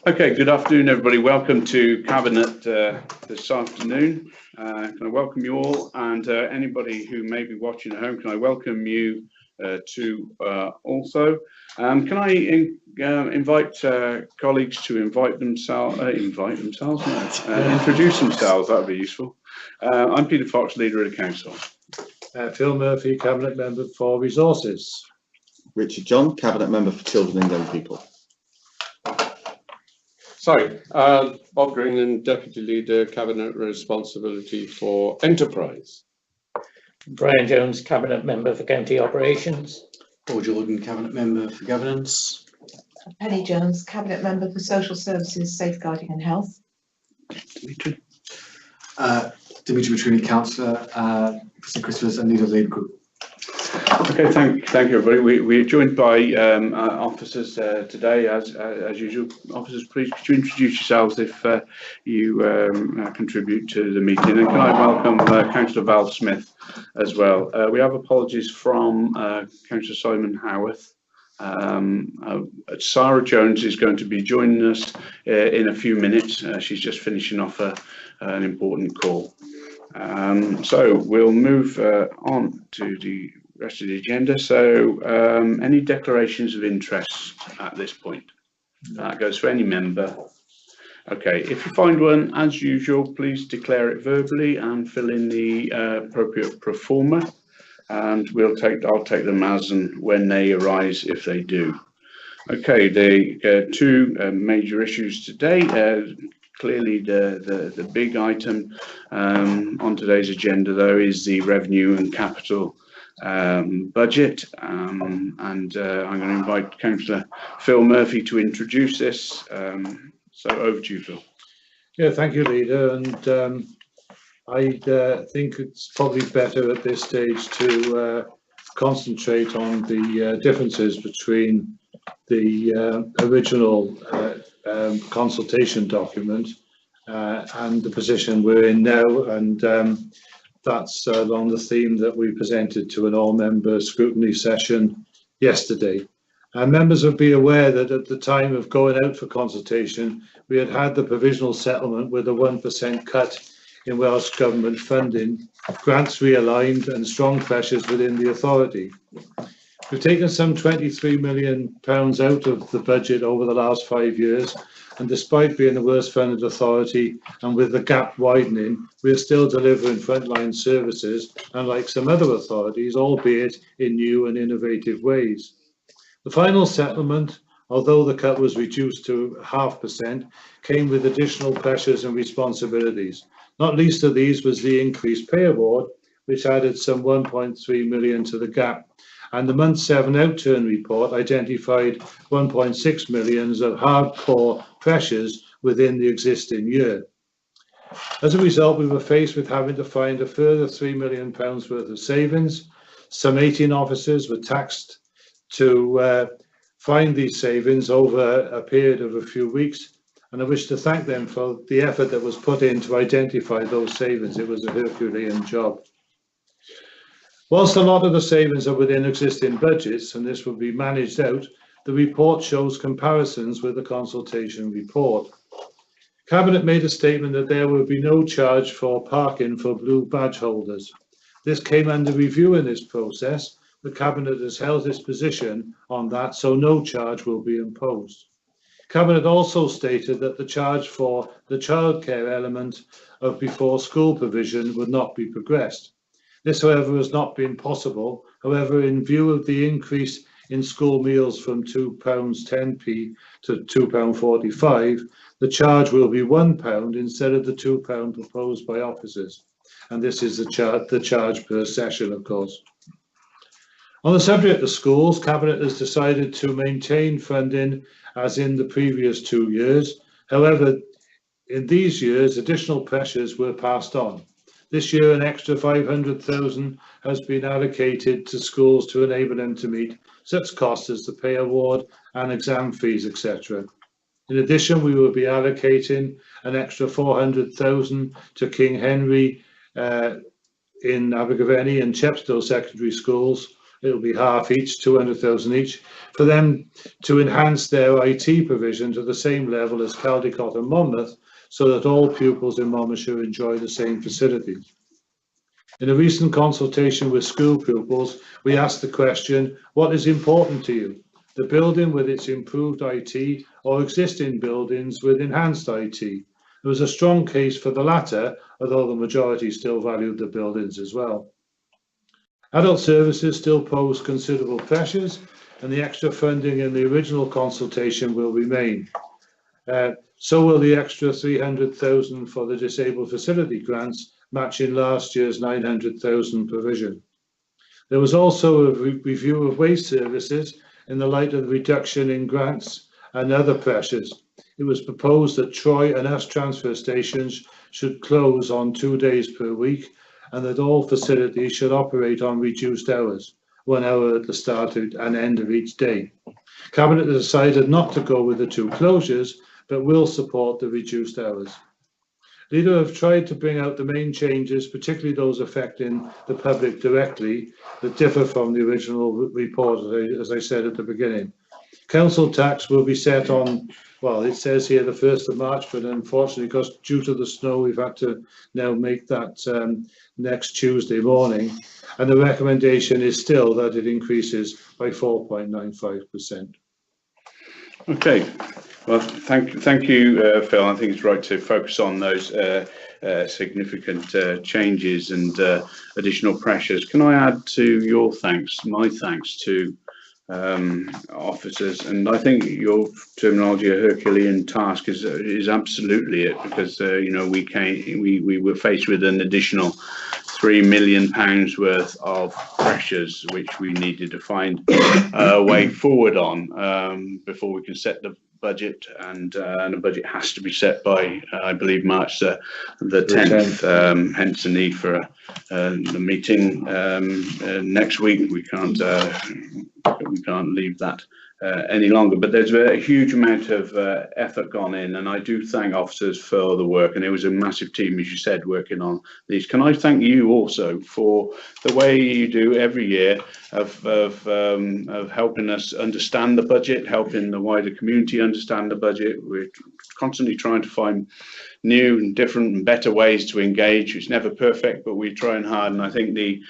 Okay, good afternoon, everybody. Welcome to Cabinet this afternoon. Can I welcome you all, and anybody who may be watching at home, can I welcome you to also. Can I invite colleagues to introduce themselves? That would be useful. I'm Peter Fox, Leader of the Council. Phil Murphy, Cabinet Member for Resources. Richard John, Cabinet Member for Children and Young People. Sorry, Bob Greenland, Deputy Leader, Cabinet Responsibility for Enterprise. Brian Jones, Cabinet Member for County Operations. Paul Jordan, Cabinet Member for Governance. Penny Jones, Cabinet Member for Social Services, Safeguarding and Health. Dimitri. Dimitri Matrini, Councillor for St Christopher's and Leader of Labour Group. Okay, thank you, everybody. We're joined by officers today, as usual. Officers, please could you introduce yourselves if you contribute to the meeting, and can I welcome Councillor Val Smith as well. We have apologies from Councillor Simon Howarth. Sarah Jones is going to be joining us in a few minutes. She's just finishing off an important call. So we'll move on to the rest of the agenda. So any declarations of interest at this point? That goes for any member. Okay, if you find one, as usual, please declare it verbally and fill in the appropriate pro forma, and I'll take them as and when they arise, if they do. Okay, the two major issues today. Clearly the big item on today's agenda, though, is the revenue and capital budget, and I'm going to invite Councillor Phil Murphy to introduce this. So over to you, Phil. Yeah, thank you, Leader. And I think it's probably better at this stage to concentrate on the differences between the original consultation document and the position we're in now, and that's along the theme that we presented to an all-member scrutiny session yesterday. Members will be aware that at the time of going out for consultation, we had the provisional settlement with a 1% cut in Welsh Government funding, grants realigned and strong pressures within the authority. We've taken some £23 million out of the budget over the last 5 years, and despite being the worst funded authority and with the gap widening, we are still delivering frontline services, unlike some other authorities, albeit in new and innovative ways. The final settlement, although the cut was reduced to 0.5%, came with additional pressures and responsibilities. Not least of these was the increased pay award, which added some 1.3 million to the gap. And the month 7 outturn report identified 1.6 million of hardcore pressures within the existing year. As a result, we were faced with having to find a further £3 million worth of savings. Some 18 officers were taxed to find these savings over a period of a few weeks, and I wish to thank them for the effort that was put in to identify those savings. It was a Herculean job. Whilst a lot of the savings are within existing budgets, and this will be managed out, the report shows comparisons with the consultation report. Cabinet made a statement that there will be no charge for parking for blue badge holders. This came under review in this process. The Cabinet has held its position on that, so no charge will be imposed. Cabinet also stated that the charge for the childcare element of before school provision would not be progressed. This, however, has not been possible. However, in view of the increase in school meals from £2.10p to £2.45, the charge will be £1 instead of the £2 proposed by officers. And this is the charge per session, of course. On the subject of schools, Cabinet has decided to maintain funding as in the previous 2 years. However, in these years, additional pressures were passed on. This year, an extra 500,000 has been allocated to schools to enable them to meet such costs as the pay award and exam fees, etc. In addition, we will be allocating an extra 400,000 to King Henry in Abergavenny and Chepstow secondary schools it'll be half each, 200,000 each, for them to enhance their IT provision to the same level as Caldicot and Monmouth, so that all pupils in Monmouthshire enjoy the same facilities. In a recent consultation with school pupils, we asked the question, what is important to you? The building with its improved IT or existing buildings with enhanced IT? There was a strong case for the latter, although the majority still valued the buildings as well. Adult services still pose considerable pressures, and the extra funding in the original consultation will remain. So will the extra 300,000 for the disabled facility grants, matching last year's 900,000 provision. There was also a review of waste services in the light of the reduction in grants and other pressures. It was proposed that Troy and Usk transfer stations should close on 2 days per week, and that all facilities should operate on reduced hours, 1 hour at the start and end of each day. Cabinet decided not to go with the 2 closures, but will support the reduced hours. Leader have tried to bring out the main changes, particularly those affecting the public directly, that differ from the original report, as I said at the beginning. Council tax will be set on, well, it says here the 1st of March, but unfortunately, because due to the snow, we've had to now make that next Tuesday morning. And the recommendation is still that it increases by 4.95%. Okay. Well, thank you, Phil. I think it's right to focus on those significant changes and additional pressures. Can I add to your thanks, my thanks to officers, and I think your terminology, a Herculean task, is absolutely it, because you know, we were faced with an additional £3 million worth of pressures which we needed to find a way forward on before we can set the budget, and the budget has to be set by I believe March the 10th. Hence the need for the meeting next week. We can't leave that any longer, but there's a huge amount of effort gone in, and I do thank officers for the work, and it was a massive team, as you said, working on these. Can I thank you also for the way you do every year of helping us understand the budget, helping the wider community understand the budget. We're constantly trying to find new and different and better ways to engage. It's never perfect, but we're trying hard, and I think the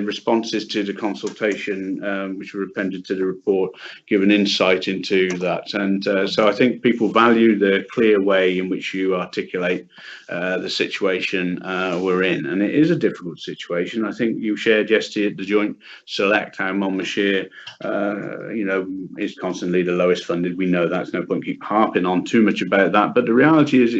responses to the consultation, which were appended to the report, give an insight into that. And so I think people value the clear way in which you articulate the situation we're in, and it is a difficult situation. I think you shared yesterday at the joint select how Monmouthshire, you know, is constantly the lowest funded. We know that's no point keep harping on too much about that, but the reality is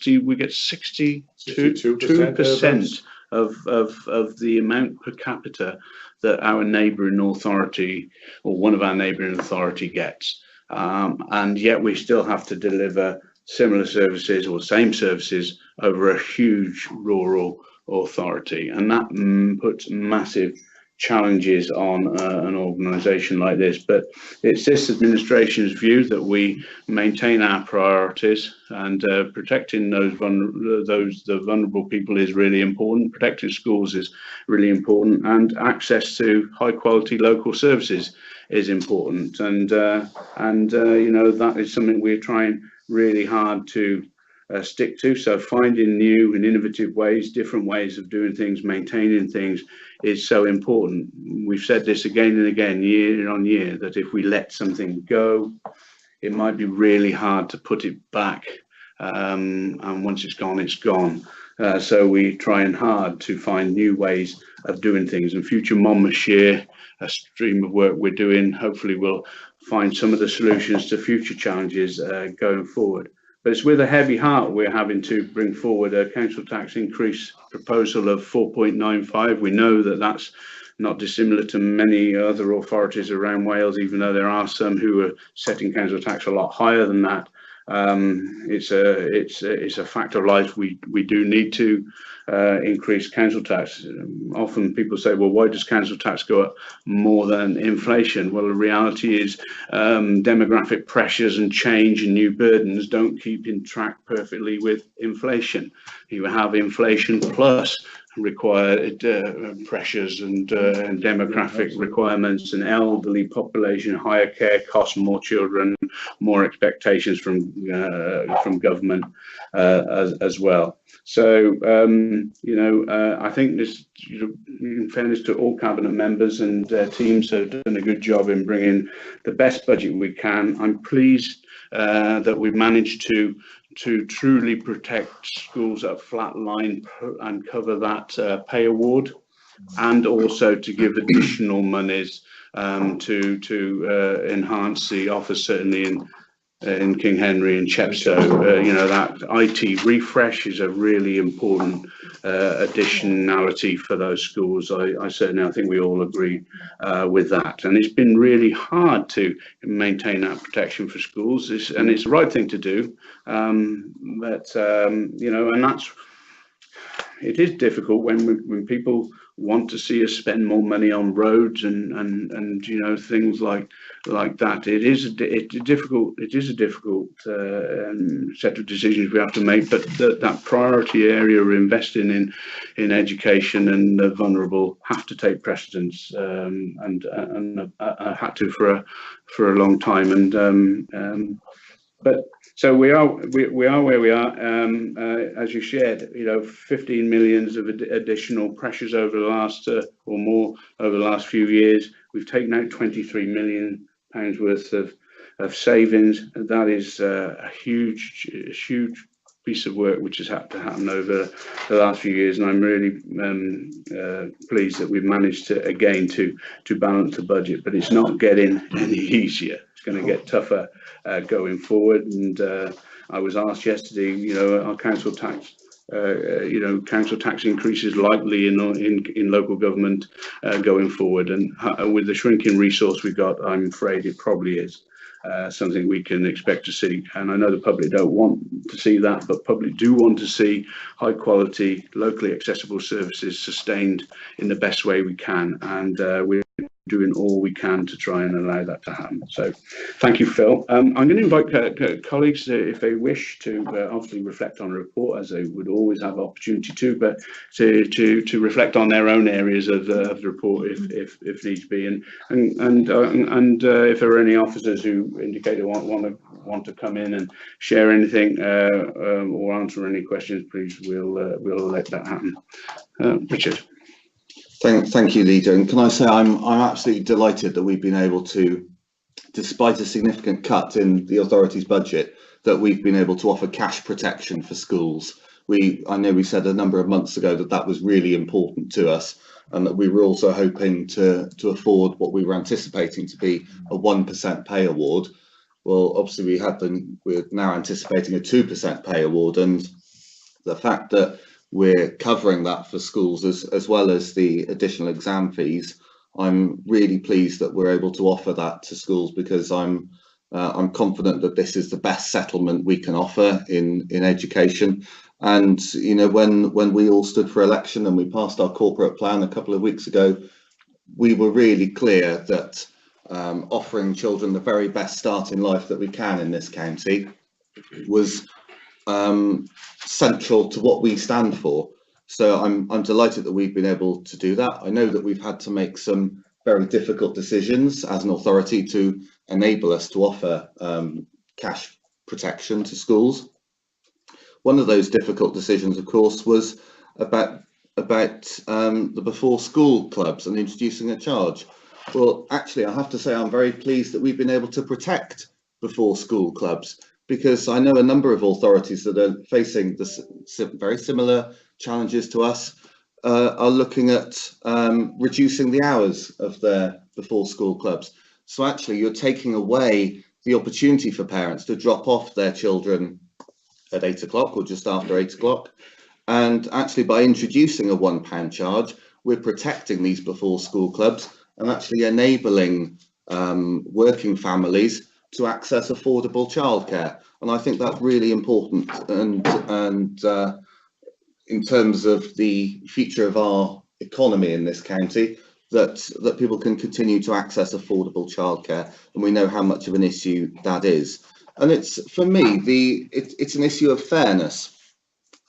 we get 62% of the amount per capita that our neighbouring authority, or one of our neighbouring authority, gets, and yet we still have to deliver similar services or same services over a huge rural authority, and that puts massive challenges on an organisation like this. But it's this administration's view that we maintain our priorities, and protecting the vulnerable people is really important. Protecting schools is really important, and access to high quality local services is important. And you know, that is something we're trying really hard to stick to. So finding new and innovative ways, different ways of doing things, maintaining things, is so important. We've said this again and again, year on year, that if we let something go, it might be really hard to put it back, and once it's gone, it's gone. So we're trying hard to find new ways of doing things, and Future Monmouthshire, a stream of work we're doing, hopefully will find some of the solutions to future challenges going forward. But it's with a heavy heart we're having to bring forward a council tax increase proposal of 4.95. We know that that's not dissimilar to many other authorities around Wales, even though there are some who are setting council tax a lot higher than that. It's a fact of life. We do need to increased council tax. Often people say, well, why does council tax go up more than inflation? Well, the reality is demographic pressures and change and new burdens don't keep in track perfectly with inflation. You have inflation plus required pressures and demographic requirements, and elderly population, higher care costs, more children, more expectations from government as well. So I think this, in fairness to all cabinet members and teams, have done a good job in bringing the best budget we can. I'm pleased that we've managed to truly protect schools at flat line and cover that pay award, and also to give additional monies to enhance the office, certainly in King Henry and Chepstow. That IT refresh is a really important additionality for those schools. I certainly, I think we all agree with that, and it's been really hard to maintain that protection for schools, and it's the right thing to do, and it is difficult when people want to see us spend more money on roads and things like that. It is a difficult set of decisions we have to make, but that priority area of investing in education and the vulnerable have to take precedence, and had to for a long time. But so we are where we are, as you shared. 15 millions of additional pressures over the last or more over the last few years. We've taken out 23 million pounds worth of savings. That is a huge piece of work which has had to happen over the last few years, and I'm really pleased that we've managed to balance the budget. But it's not getting any easier. It's going to get tougher going forward. And I was asked yesterday, our council tax, council tax increases likely in local government going forward, and with the shrinking resource we've got, I'm afraid it probably is something we can expect to see. And I know the public don't want to see that, but public do want to see high quality, locally accessible services sustained in the best way we can, and we're doing all we can to try and allow that to happen. So thank you, Phil. I'm going to invite colleagues, if they wish, to obviously reflect on the report, as they would always have opportunity to, but to reflect on their own areas of the report if needs be, and if there are any officers who indicate they want to come in and share anything or answer any questions, please, we'll let that happen. Richard. Thank you, Leader. And can I say I'm absolutely delighted that we've been able to, despite a significant cut in the authority's budget, that we've been able to offer cash protection for schools. I know we said a number of months ago that was really important to us, and that we were also hoping to afford what we were anticipating to be a 1% pay award. Well, obviously we're now anticipating a 2% pay award, and the fact that we're covering that for schools as well as the additional exam fees, I'm really pleased that we're able to offer that to schools, because I'm confident that this is the best settlement we can offer in education. And when we all stood for election and we passed our corporate plan a couple of weeks ago, we were really clear that offering children the very best start in life that we can in this county was central to what we stand for. So I'm delighted that we've been able to do that. I know that we've had to make some very difficult decisions as an authority to enable us to offer cash protection to schools. One of those difficult decisions, of course, was about the before school clubs and introducing a charge. Well, actually, I have to say I'm very pleased that we've been able to protect before school clubs, because I know a number of authorities that are facing this very similar challenges to us are looking at reducing the hours of their before school clubs. So actually you're taking away the opportunity for parents to drop off their children at 8 o'clock or just after 8 o'clock. And actually by introducing a £1 charge, we're protecting these before school clubs and actually enabling working families to access affordable childcare. And I think that's really important. And in terms of the future of our economy in this county, that people can continue to access affordable childcare, and we know how much of an issue that is. And it's, for me, it's an issue of fairness.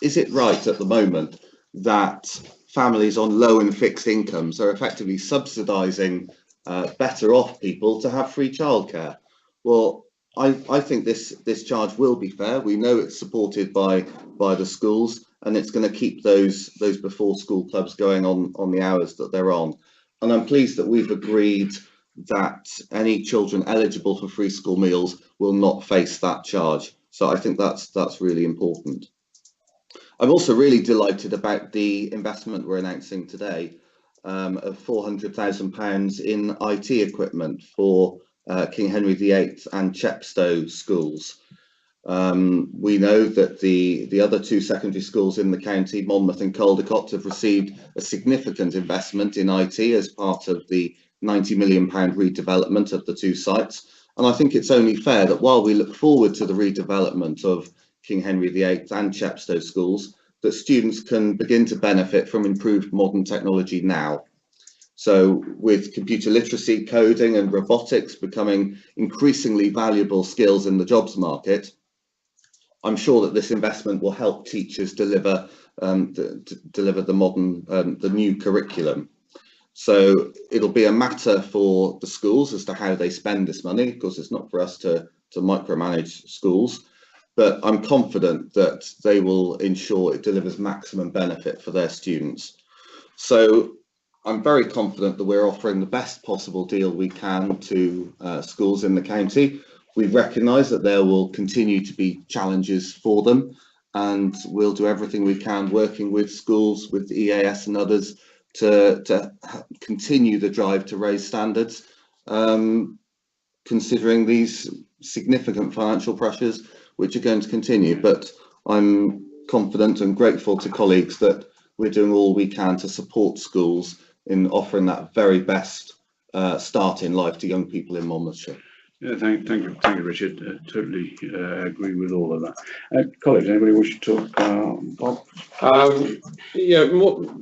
Is it right at the moment that families on low and fixed incomes are effectively subsidising better off people to have free childcare? Well, I think this charge will be fair. We know it's supported by the schools, and it's going to keep those before school clubs going on the hours that they're on. And I'm pleased that we've agreed that any children eligible for free school meals will not face that charge. So I think that's really important. I'm also really delighted about the investment we're announcing today of £400,000 in IT equipment for King Henry VIII and Chepstow schools. We know that the other two secondary schools in the county, Monmouth and Caldecott, have received a significant investment in IT as part of the £90 million redevelopment of the two sites. And I think it's only fair that while we look forward to the redevelopment of King Henry VIII and Chepstow schools, that students can begin to benefit from improved modern technology now. So with computer literacy, coding and robotics becoming increasingly valuable skills in the jobs market, I'm sure that this investment will help teachers deliver the modern, the new curriculum. So it'll be a matter for the schools as to how they spend this money. Of course, it's not for us to micromanage schools, but I'm confident that they will ensure it delivers maximum benefit for their students. So I'm very confident that we're offering the best possible deal we can to schools in the county. We recognise that there will continue to be challenges for them, and we'll do everything we can working with schools, with the EAS and others to continue the drive to raise standards, considering these significant financial pressures which are going to continue. But I'm confident and grateful to colleagues that we're doing all we can to support schools in offering that very best start in life to young people in Monmouthshire. Yeah, thank you, Richard. Totally agree with all of that. Colleagues, anybody wish to talk? Bob? Yeah,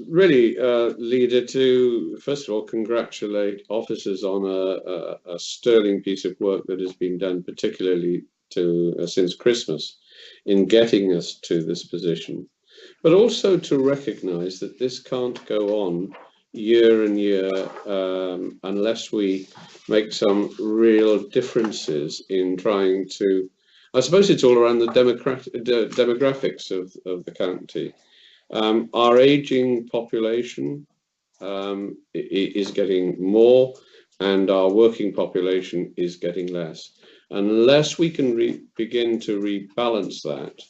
really, Leader, to first of all congratulate officers on a sterling piece of work that has been done, particularly since Christmas, in getting us to this position, but also to recognise that this can't go on year and year unless we make some real differences in trying to, I suppose it's all around the demographics of the county. Our ageing population is getting more, and our working population is getting less. Unless we can begin to rebalance that,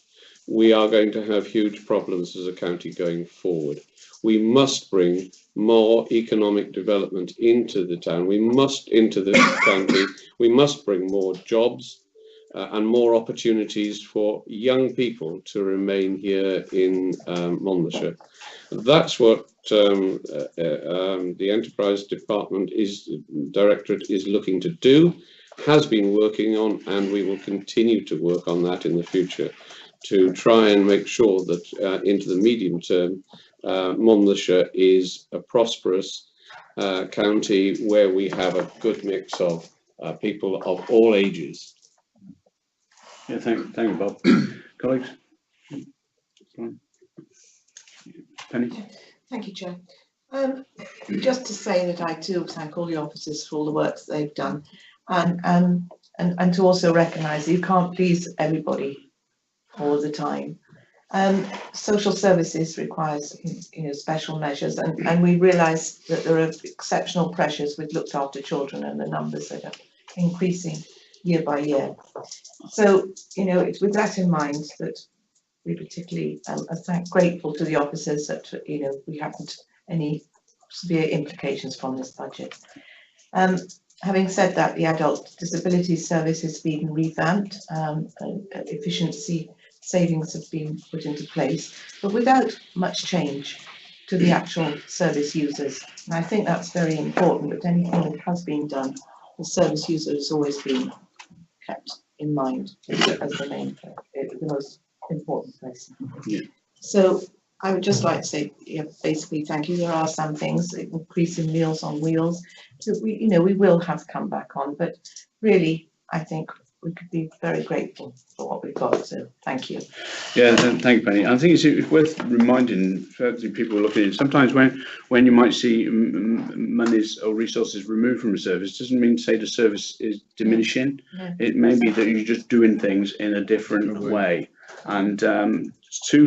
we are going to have huge problems as a county going forward. We must bring more economic development into the town. Into the county. We must bring more jobs and more opportunities for young people to remain here in Monmouthshire. That's what the Enterprise Directorate is looking to do, has been working on, and we will continue to work on that in the future to try and make sure that into the medium term, Monmouthshire is a prosperous county where we have a good mix of people of all ages. Yeah, thank you, Bob. Colleagues? Penny? Thank you, Chair. Just to say that I too thank all the officers for all the work that they've done, and to also recognise that you can't please everybody all the time. Social services requires, special measures, and we realise that there are exceptional pressures with looked after children and the numbers that are increasing year by year. So, it's with that in mind that we particularly are grateful to the officers that, we haven't any severe implications from this budget. Having said that, the Adult Disability Service has been revamped, and efficiency savings have been put into place, but without much change to the actual service users. And I think that's very important, that anything that has been done, the service user has always been kept in mind as the most important place. Yeah. So I would just like to say, yeah, basically, thank you. There are some things, increasing Meals on Wheels, that we, we will have come back on, but really, I think we could be very grateful for what we've got, so thank you. Yeah, thank you, Penny. I think it's worth reminding certainly people looking at it. Sometimes when you might see monies or resources removed from a service, doesn't mean to say the service is diminishing. No. It may be that you're just doing things in a different way. And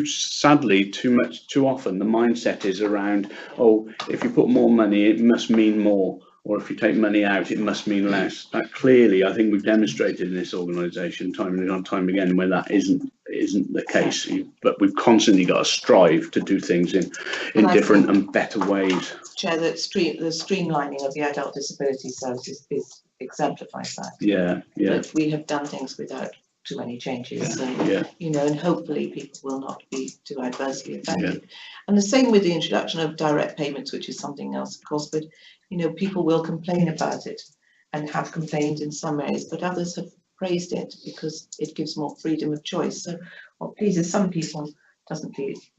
sadly, too often the mindset is around, oh, if you put more money, it must mean more. Or if you take money out, it must mean less. That clearly, I think we've demonstrated in this organisation time and time again where that isn't the case. But we've constantly got to strive to do things in different and better ways. Chair, the streamlining of the adult disability services exemplifies that. Yeah. But we have done things without too many changes, so and hopefully people will not be too adversely affected. And the same with the introduction of direct payments, which is something else, of course, but people will complain about it and have complained in some areas, but others have praised it because it gives more freedom of choice. So what pleases some people doesn't please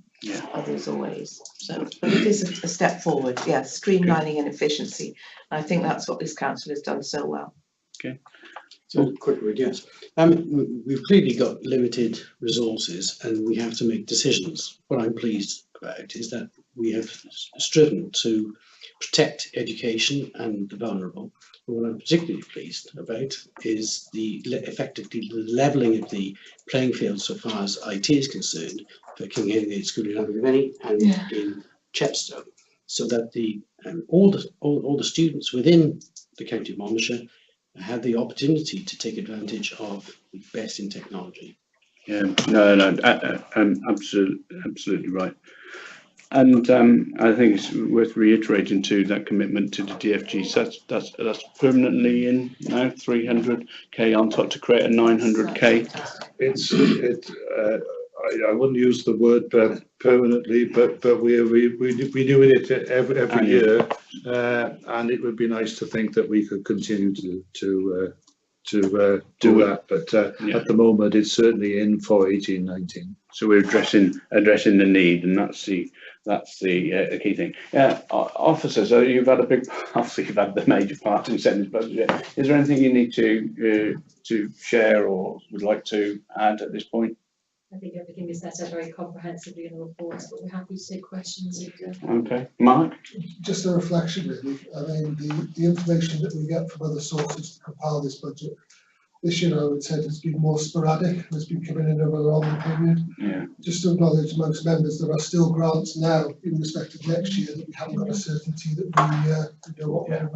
others always. So, but it is a step forward, streamlining and efficiency. And I think that's what this council has done so well. Okay. So quick word, yes. We've clearly got limited resources and we have to make decisions. What I'm pleased about is that we have striven to protect education and the vulnerable. But what I'm particularly pleased about is effectively the levelling of the playing field so far as IT is concerned for King Henry School in Abergavenny and in Chepstow, so that all the students within the County of Monmouthshire have the opportunity to take advantage of the best in technology. Yeah, no, absolutely right. And I think it's worth reiterating too that commitment to the DFG. That's permanently in now, 300k on top to create a 900k. I wouldn't use the word permanently, but we're doing it every year, and it would be nice to think that we could continue to do that. But at the moment, it's certainly in for 18-19. So we're addressing the need, and that's the key thing. Officers, you've had obviously you've had the major part in setting this budget. Is there anything you need to share or would like to add at this point? I think everything is set out very comprehensively in the reports, but we're happy to take questions. Okay, Mark? Just a reflection really. I mean, the information that we get from other sources to compile this budget this year, I would say, has been more sporadic, has been coming in over a longer period. Yeah. Just to acknowledge amongst members, there are still grants now in respect of next year that we haven't got a certainty that we know what we're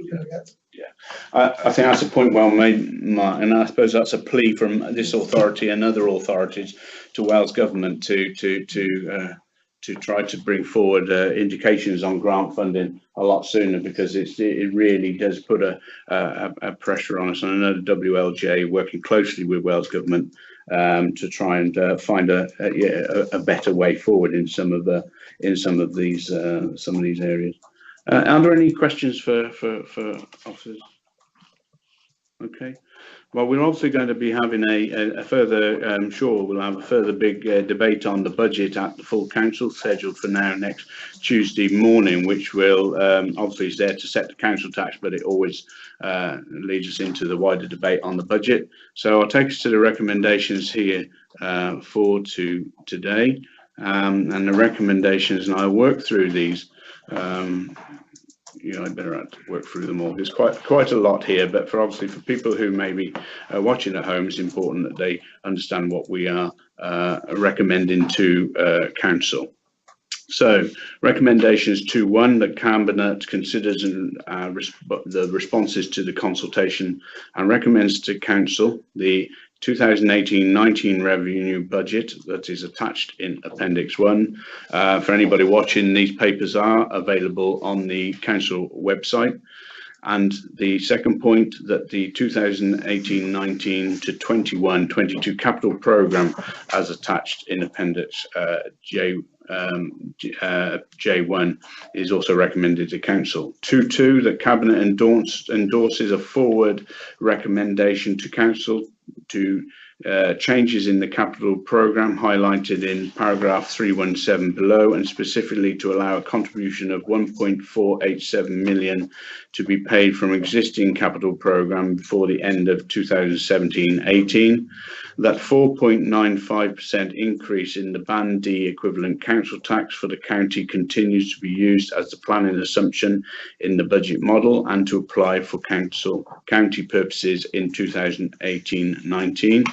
going to get. Yeah, I think that's a point well made, Mark, and I suppose that's a plea from this authority and other authorities to Wales Government to try to bring forward indications on grant funding a lot sooner, because it really does put a pressure on us. And I know the WLJ working closely with Wales Government to try and find a better way forward in some of these areas. Are there any questions for officers? Okay. Well, we're also going to be having a further, we'll have a further big debate on the budget at the full council, scheduled for next Tuesday morning, which will obviously is there to set the council tax, but it always leads us into the wider debate on the budget. So I'll take us to the recommendations here for today, and the recommendations, and I'll work through these. I better have to work through them all. There's quite a lot here, but for people who may be watching at home, it's important that they understand what we are recommending to council. So recommendations 2.1, that Cabinet considers the responses to the consultation and recommends to council the 2018-19 revenue budget that is attached in Appendix 1. For anybody watching, these papers are available on the council website. And the second point, that the 2018-19 to 21-22 capital programme as attached in Appendix J1 is also recommended to council. 2.2, that Cabinet endorses a forward recommendation to council to changes in the capital programme highlighted in paragraph 317 below, and specifically to allow a contribution of 1.487 million to be paid from existing capital programme before the end of 2017-18. That 4.95% increase in the Band D equivalent council tax for the county continues to be used as the planning assumption in the budget model and to apply for county purposes in 2018-19.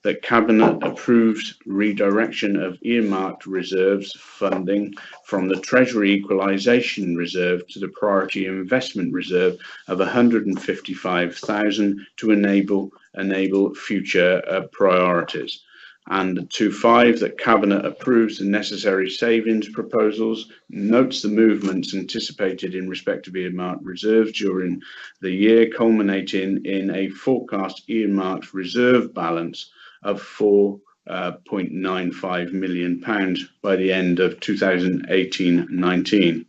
That Cabinet approves redirection of earmarked reserves funding from the Treasury Equalisation Reserve to the Priority Investment Reserve of 155,000 to enable future priorities. And 2.5, that Cabinet approves the necessary savings proposals, notes the movements anticipated in respect of earmarked reserves during the year, culminating in a forecast earmarked reserve balance of £4.95 million by the end of 2018-19.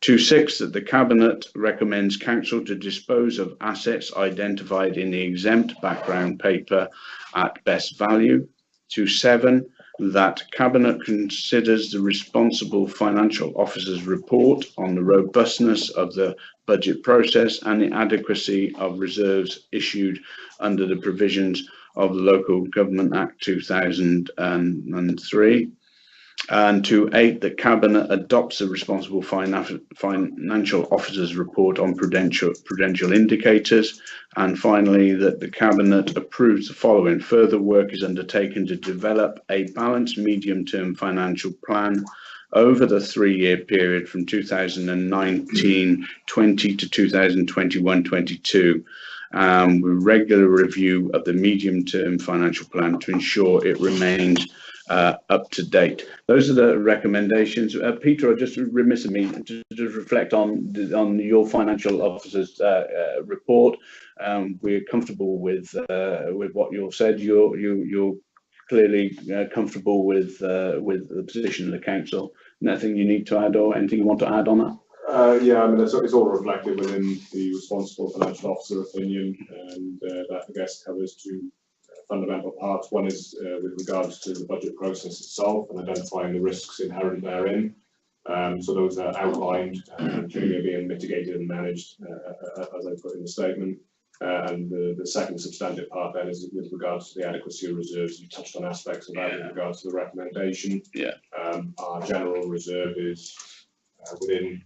2.6, that the Cabinet recommends Council to dispose of assets identified in the exempt background paper at best value. 2.7, that Cabinet considers the responsible financial officer's report on the robustness of the budget process and the adequacy of reserves issued under the provisions of the Local Government Act 2003. And 2.8, that Cabinet adopts the responsible financial officer's report on prudential indicators. And finally, that the Cabinet approves the following: further work is undertaken to develop a balanced medium-term financial plan over the 3-year period from 2019-20 to 2021-22. With regular review of the medium-term financial plan to ensure it remains up to date. Those are the recommendations. Peter, just remiss of me to reflect on your financial officer's report. We're comfortable with what you've said. You're clearly comfortable with the position of the council. Nothing you need to add, or anything you want to add on that? Yeah, I mean, it's all reflected within the responsible financial officer opinion, and that I guess covers two fundamental parts. One is with regards to the budget process itself and identifying the risks inherent therein. So those are outlined and clearly being mitigated and managed, as I put in the statement. And the second substantive part then is with regards to the adequacy of reserves. You touched on aspects of that with regards to the recommendation. Yeah. Our general reserve is within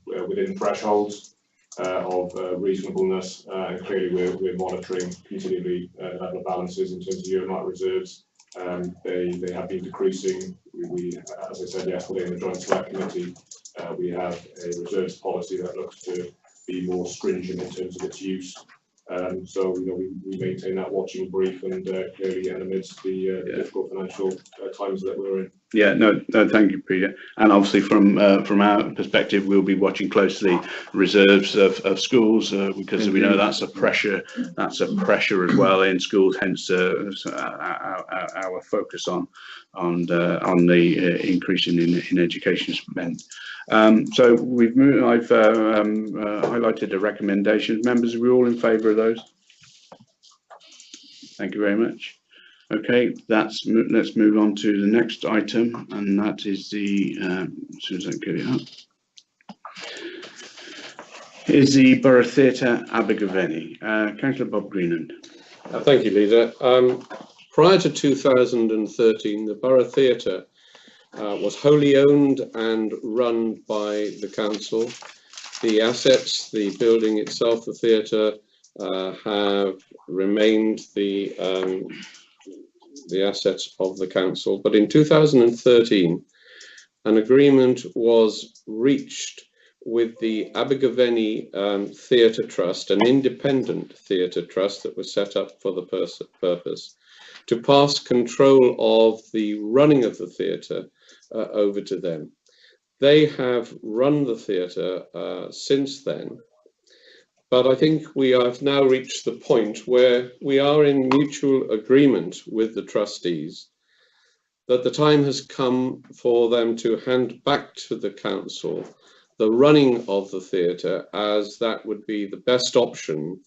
thresholds of reasonableness, and clearly we're monitoring continually level of balances in terms of earmarked reserves. They have been decreasing. We, as I said yesterday in the Joint Select Committee, we have a reserves policy that looks to be more stringent in terms of its use. So we maintain that watching brief, and clearly and amidst the difficult financial times that we're in. Yeah, no, thank you, Peter. And obviously, from our perspective, we'll be watching closely reserves of schools because we know that's a pressure. That's a pressure as well in schools. Hence, our focus on the increase in education spend. So we've moved. I've highlighted the recommendations. Members, are we all in favour of those? Thank you very much. Okay, let's move on to the next item, and that is the as soon as I get it up, is the Borough Theatre, Abergavenny. Councillor Bob Greenand. Thank you, Leader. Prior to 2013, the Borough Theatre was wholly owned and run by the council. The assets, the building itself, the theatre, have remained the assets of the council. But in 2013, an agreement was reached with the Abergavenny Theatre Trust, an independent theatre trust that was set up for the purpose, to pass control of the running of the theatre over to them. They have run the theatre since then, but I think we have now reached the point where we are in mutual agreement with the trustees that the time has come for them to hand back to the council the running of the theatre, as that would be the best option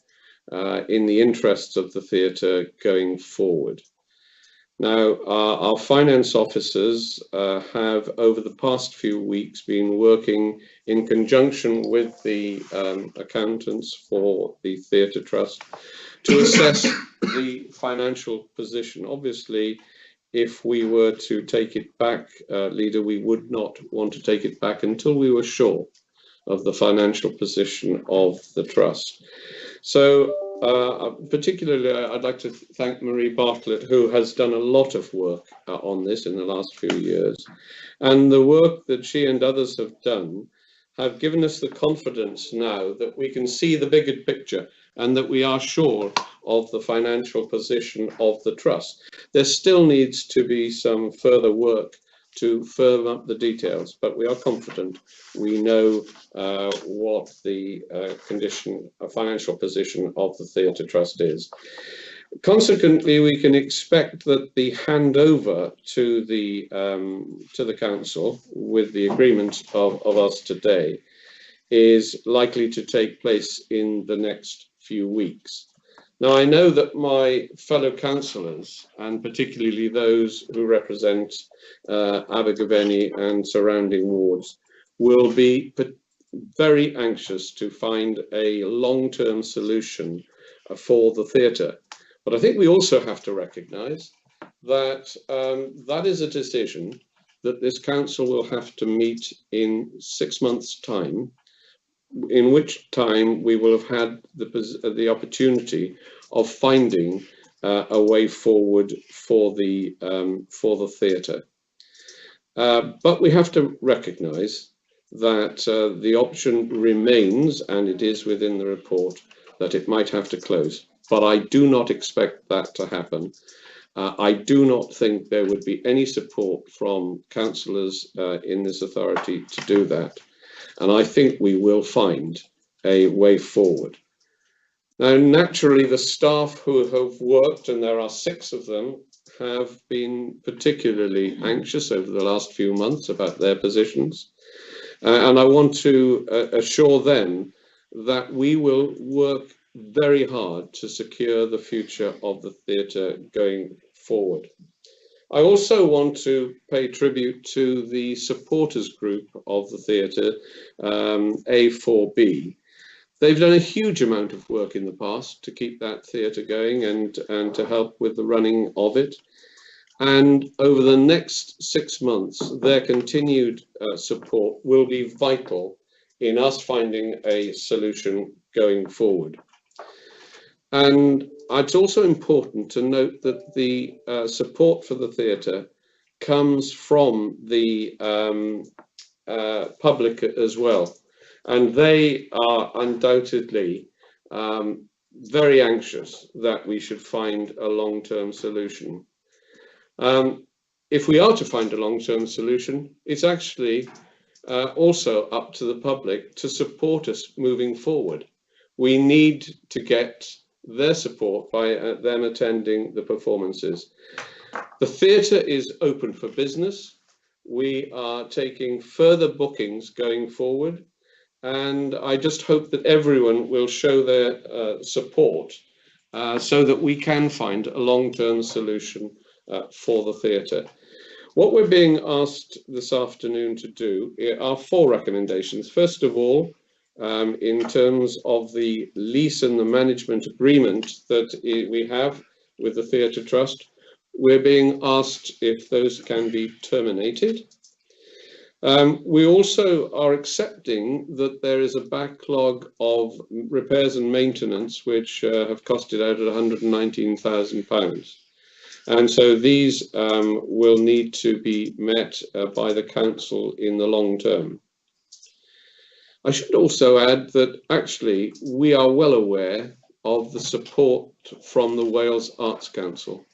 in the interests of the theatre going forward. Now, our finance officers have, over the past few weeks, been working in conjunction with the accountants for the Theatre Trust to assess the financial position. Obviously, if we were to take it back, Leader, we would not want to take it back until we were sure of the financial position of the Trust. So, particularly, I'd like to thank Marie Bartlett, who has done a lot of work on this in the last few years. And the work that she and others have done have given us the confidence now that we can see the bigger picture and that we are sure of the financial position of the Trust. There still needs to be some further work to firm up the details, but we are confident we know what the financial position of the Theatre Trust is. Consequently, we can expect that the handover to the council, with the agreement of us today, is likely to take place in the next few weeks. Now, I know that my fellow councillors, and particularly those who represent Abergavenny and surrounding wards, will be very anxious to find a long-term solution for the theatre. But I think we also have to recognise that that is a decision that this council will have to meet in 6 months' time, in which time we will have had the opportunity of finding a way forward for the theatre. But we have to recognise that the option remains, and it is within the report, that it might have to close. But I do not expect that to happen. I do not think there would be any support from councillors in this authority to do that. And I think we will find a way forward. Now, naturally, the staff who have worked, and there are 6 of them, have been particularly anxious over the last few months about their positions. And I want to assure them that we will work very hard to secure the future of the theatre going forward. I also want to pay tribute to the supporters group of the theatre, A4B. They've done a huge amount of work in the past to keep that theatre going and to help with the running of it. And over the next 6 months, their continued support will be vital in us finding a solution going forward. And it's also important to note that the support for the theatre comes from the public as well. And they are undoubtedly very anxious that we should find a long-term solution. If we are to find a long-term solution, it's actually also up to the public to support us moving forward. We need to get their support by them attending the performances. The theatre is open for business. We are taking further bookings going forward, and I just hope that everyone will show their support so that we can find a long-term solution for the theatre. What we're being asked this afternoon to do are 4 recommendations. First of all, in terms of the lease and the management agreement that we have with the Theatre Trust, we're being asked if those can be terminated. We also are accepting that there is a backlog of repairs and maintenance which have costed out at £119,000. And so these will need to be met by the council in the long term. I should also add that actually we are well aware of the support from the Wales Arts Council.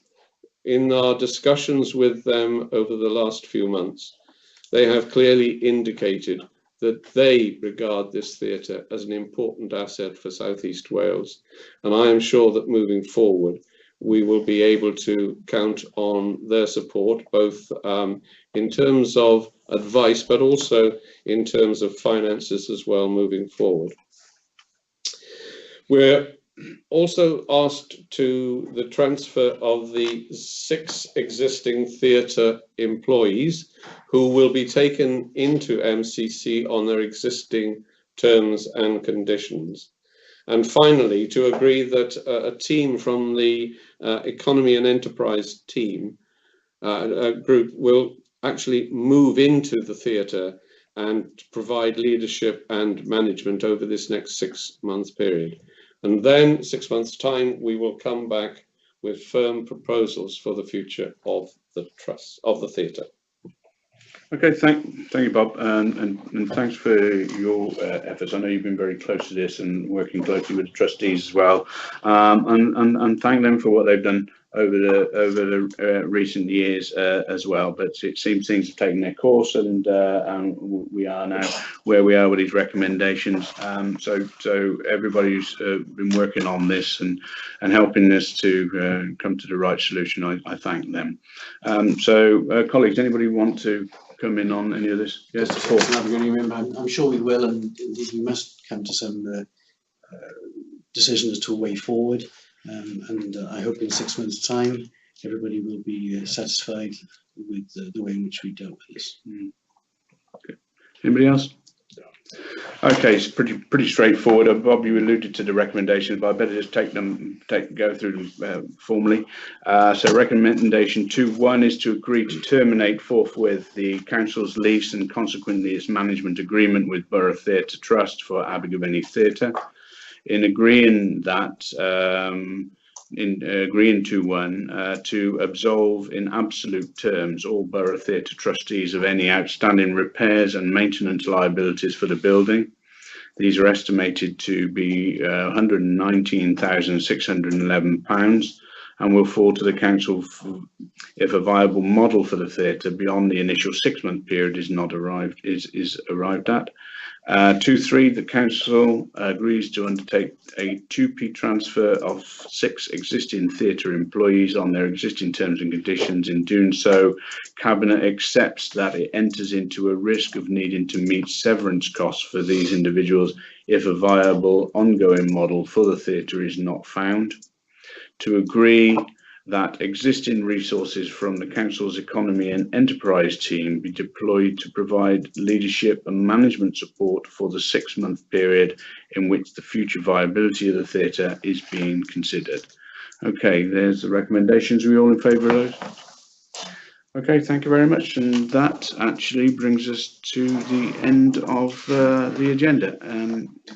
In our discussions with them over the last few months, they have clearly indicated that they regard this theatre as an important asset for South East Wales. And I am sure that moving forward, we will be able to count on their support, both in terms of advice, but also in terms of finances as well moving forward. We're also asked to the transfer of the 6 existing theatre employees who will be taken into MCC on their existing terms and conditions. And finally, to agree that a team from the Economy and Enterprise team group will actually move into the theatre and provide leadership and management over this next 6-month period. And then 6 months' time, we will come back with firm proposals for the future of the trust, of the theatre. Okay, thank you, Bob, and thanks for your efforts. I know you've been very close to this and working closely with the trustees as well, and thank them for what they've done over the recent years as well. But it seems things have taken their course, and we are now where we are with these recommendations. So everybody who's been working on this and helping us to come to the right solution, I thank them. So colleagues, anybody want to come in on any of this? Yes, Paul. I'm sure we will, and indeed we must come to some decision as to a way forward. And I hope in 6 months' time everybody will be satisfied with the way in which we dealt with this. Okay. Anybody else? Okay, it's pretty straightforward. Bob, you alluded to the recommendations, but I better just go through them formally. So recommendation 2.1 is to agree to terminate forthwith the council's lease and consequently its management agreement with Borough Theatre Trust for Abergavenny Theatre. In agreeing that, agreeing 2.1 to absolve in absolute terms all Borough Theatre trustees of any outstanding repairs and maintenance liabilities for the building. These are estimated to be £119,611 and will fall to the council if a viable model for the theatre beyond the initial 6-month period is arrived at. 2.3, the council agrees to undertake a 2p transfer of 6 existing theatre employees on their existing terms and conditions. In doing so, Cabinet accepts that it enters into a risk of needing to meet severance costs for these individuals if a viable ongoing model for the theatre is not found. To agree that existing resources from the council's economy and enterprise team be deployed to provide leadership and management support for the 6-month period in which the future viability of the theatre is being considered. Okay, there's the recommendations. Are we all in favour of those? Okay, thank you very much. And that actually brings us to the end of the agenda.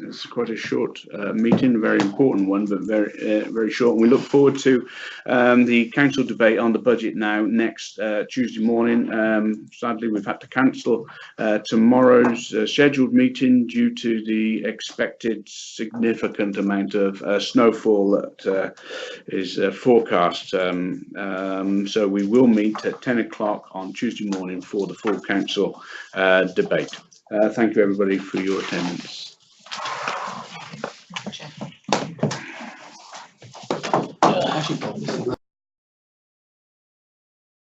It's quite a short meeting, a very important one, but very short. And we look forward to the council debate on the budget now next Tuesday morning. Sadly, we've had to cancel tomorrow's scheduled meeting due to the expected significant amount of snowfall that is forecast. So we will meet at 10 o'clock on Tuesday morning for the full council debate. Thank you everybody for your attendance. Actually,